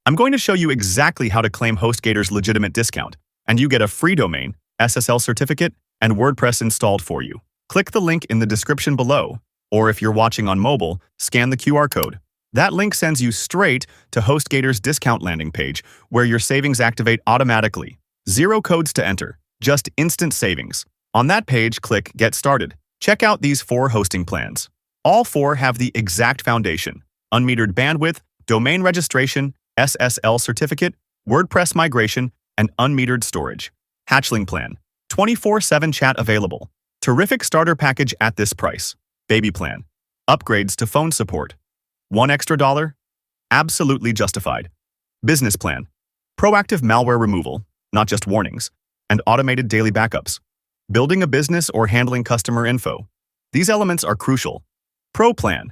I'm going to show you exactly how to claim HostGator's legitimate discount, and you get a free domain, SSL certificate, and WordPress installed for you. Click the link in the description below, or if you're watching on mobile, scan the QR code. That link sends you straight to HostGator's discount landing page, where your savings activate automatically. Zero codes to enter, just instant savings. On that page, click Get Started. Check out these 4 hosting plans. All 4 have the exact foundation: unmetered bandwidth, domain registration, SSL certificate, WordPress migration, and unmetered storage. Hatchling plan: 24/7 chat available. Terrific starter package at this price. Baby plan: upgrades to phone support. $1 extra? Absolutely justified. Business plan: proactive malware removal, not just warnings, and automated daily backups. Building a business or handling customer info. These elements are crucial. Pro plan: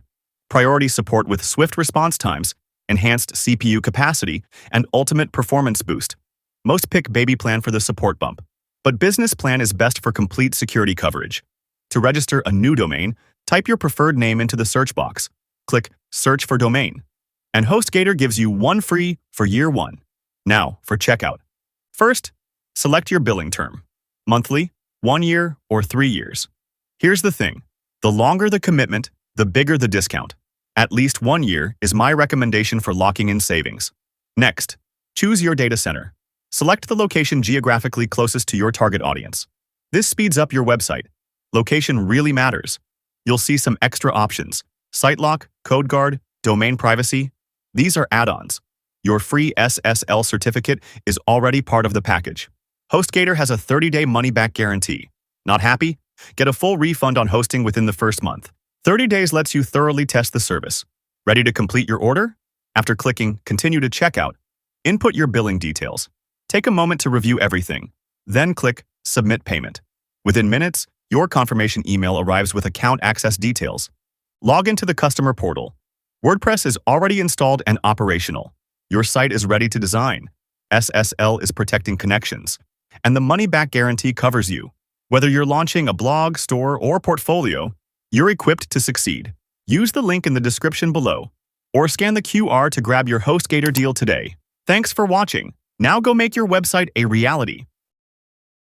priority support with swift response times, enhanced CPU capacity, and ultimate performance boost. Most pick Baby plan for the support bump, but Business plan is best for complete security coverage. To register a new domain, type your preferred name into the search box. Click Search for Domain, and HostGator gives you 1 free for year 1. Now, for checkout. First, select your billing term: monthly, 1 year, or 3 years. Here's the thing: the longer the commitment, the bigger the discount. At least 1 year is my recommendation for locking in savings. Next, choose your data center. Select the location geographically closest to your target audience. This speeds up your website. Location really matters. You'll see some extra options: site lock, code guard, domain privacy. These are add-ons. Your free SSL certificate is already part of the package. HostGator has a 30-day money-back guarantee. Not happy? Get a full refund on hosting within the first month. 30 days lets you thoroughly test the service. Ready to complete your order? After clicking Continue to Checkout, input your billing details. Take a moment to review everything. Then click Submit Payment. Within minutes, your confirmation email arrives with account access details. Log into the customer portal. WordPress is already installed and operational. Your site is ready to design. SSL is protecting connections, and the money-back guarantee covers you. Whether you're launching a blog, store, or portfolio, you're equipped to succeed. Use the link in the description below, or scan the QR to grab your HostGator deal today. Thanks for watching. Now go make your website a reality.